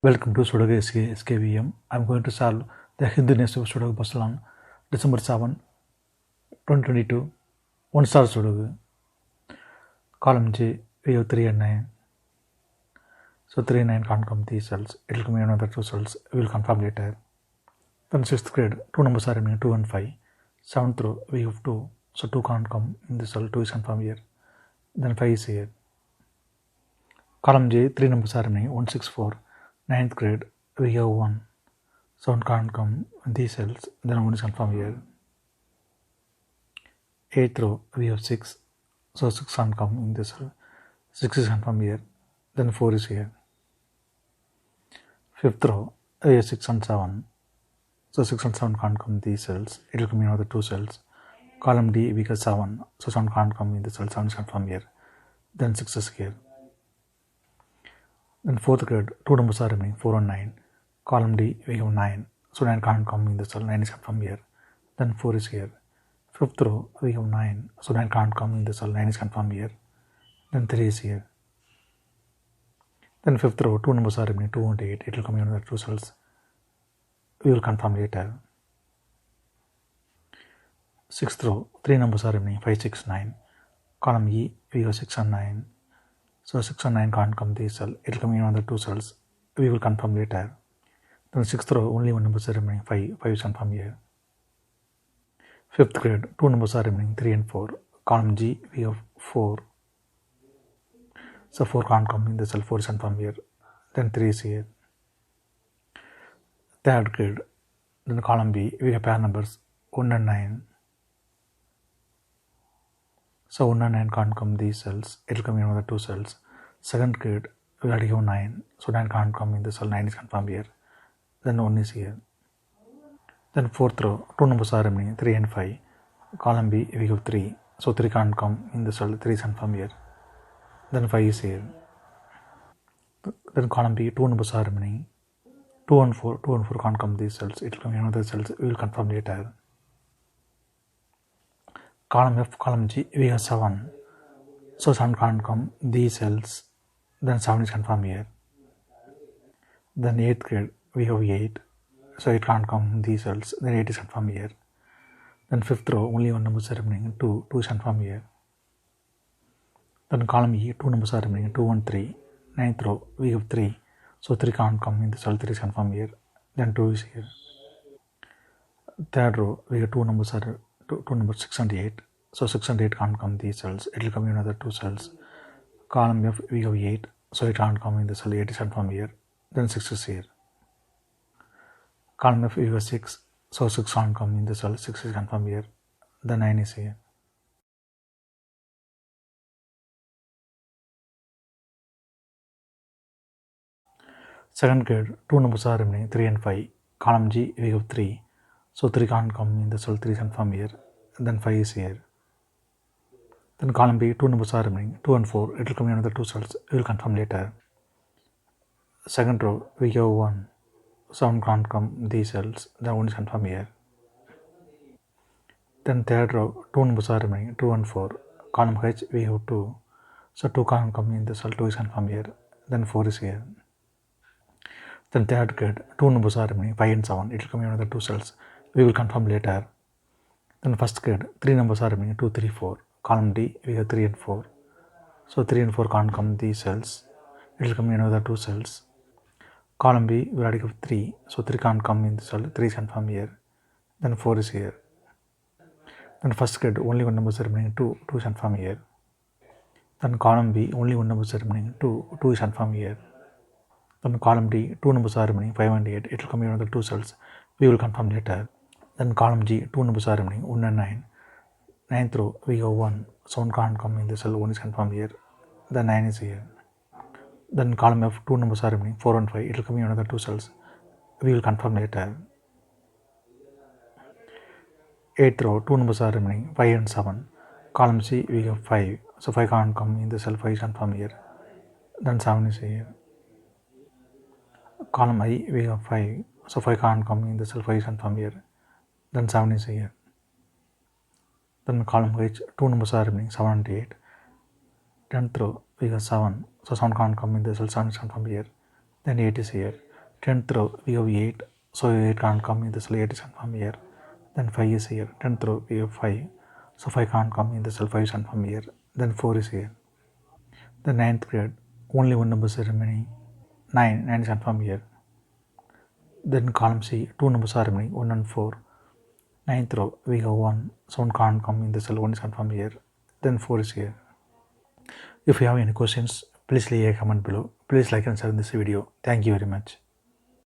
Welcome to Sudoku SkVm. I'm going to solve the Hindu nest of Sudoku puzzle on December 7, 2022. One star Sudoku. Column J, we have 3 and 9. So 3 and 9 can't come these cells. It will come in another 2 cells. We will confirm later. Then 6th grade, 2 numbers are remaining 2 and 5. 7th row, we have 2. So 2 can't come in this cell. 2 is confirmed here. Then 5 is here. Column J, 3 numbers are remaining 1, 6, 4. 9th grade, we have 1. So 1 can't come in these cells. Then 1 is confirmed here. 8th row, we have 6. So 6 can't come in this cell. 6 is confirmed here. Then 4 is here. 5th row, we have 6 and 7. So 6 and 7 can't come in these cells. It will come in another 2 cells. Column D, we get 7. So 7 can't come in the cell. 7 is confirmed here. Then 6 is here. Then 4th grade, 2 numbers are remaining 4 and 9. Column D, we have 9. So 9 can't come in the cell. 9 is confirmed here. Then 4 is here. 5th row, we have 9. So 9 can't come in the cell. 9 is confirmed here. Then 3 is here. Then 5th row, 2 numbers are remaining 2 and 8. It will come in another 2 cells. We will confirm later. 6th row, 3 numbers are remaining 5, 6, 9. Column E, we have 6 and 9. So 6 and 9 can't come this cell. It will come in another 2 cells. We will confirm later. Then 6th row, only 1 number is remaining 5. 5 is confirmed here. 5th grade, 2 numbers are remaining 3 and 4. Column G, we have 4. So 4 can't come in the cell. 4 is confirmed here. Then 3 is here. 3rd grade, then column B, we have pair numbers 1 and 9. So 1 and 9 can't come these cells. It will come in another 2 cells. 2nd grade, we already have 9. So 9 can't come in the cell. 9 is confirmed here. Then 1 is here. Then 4th row, 2 numbers are remaining 3 and 5. Column B, we have 3. So 3 can't come in the cell. 3 is confirmed here. Then 5 is here. Then column B, 2 numbers are remaining 2 and 4. 2 and 4 can't come these cells. It will come in another cells. We will confirm later. Column F, column G, we have 7. So 7 can't come these cells. Then 7 is confirmed here. Then 8th grade, we have 8. So it can't come these cells. Then 8 is confirmed here. Then 5th row, only 1 number is remaining 2. 2 is confirmed here. Then column E, 2 numbers are remaining 2 and 3. 9th row, we have 3. So 3 can't come in the cell. 3 is confirmed here. Then 2 is here. 3rd row, we have 2 numbers 6 and 8. So 6 and 8 can't come these cells. It will come in another 2 cells. Column F, we have 8. So it can't come in the cell. 8 is confirmed here. Then 6 is here. Column F, we have 6. So 6 can't come in the cell. 6 is confirmed here. Then 9 is here. Second grade, 2 numbers are remaining 3 and 5. Column G, we have 3. So 3 can't come in the cell. 3 is confirmed here. Then 5 is here. Then column B, 2 numbers are remaining 2 and 4. It will come in another 2 cells. We will confirm later. Second row, we have 1. So 1 can't come these cells. Then 1 is confirmed here. Then 3rd row, 2 numbers are remaining 2 and 4. Column H, we have 2. So 2 can't come in the cell. 2 is confirmed here. Then 4 is here. Then 3rd grade, 2 numbers are remaining 5 and 7. It will come in another 2 cells. We will confirm later. Then 1st grade, 3 numbers are remaining 2, 3, 4. Column D, we have 3 and 4. So 3 and 4 can't come these cells. It will come in another 2 cells. Column B, we already have 3. So 3 can't come in the cell. 3 is confirmed here. Then 4 is here. Then 1st grade, only 1 number is remaining 2. 2 is confirmed here. Then column B, only 1 number is remaining 2. 2 is confirmed here. Then column D, 2 numbers are remaining 5 and 8. It will come in another 2 cells. We will confirm later. Then column G, 2 numbers are remaining 1 and 9. 9th row, we have 1. So 1 can't come in the cell. 1 is confirmed here. Then 9 is here. Then column F, 2 numbers are remaining 4 and 5. It will come in another 2 cells. We will confirm later. 8th row, 2 numbers are remaining 5 and 7. Column C, we have 5. So 5 can't come in the cell. 5 is confirmed here. Then 7 is here. Column I, we have 5. So 5 can't come in the cell. 5 is confirmed here. Then 7 is here. Then column H, 2 numbers are remaining 7 and 8. 10th row, we have 7. So 7 can't come in the cell. 7 is confirmed here. Then 8 is here. 10th row we have 8, so 8 can't come in the cell, 8 is confirmed here. Then 5 is here. 10th row we have 5, so 5 can't come in the cell, 5 is confirmed here. Then 4 is here. The 9th grade, only one number is remaining, 9 is confirmed here. Then column C, 2 numbers are remaining, 1 and 4. 9th row we have 1, so 1 can't come in the cell, 1 is confirmed here. Then 4 is here. If you have any questions, please leave a comment below. Please like and share this video. Thank you very much.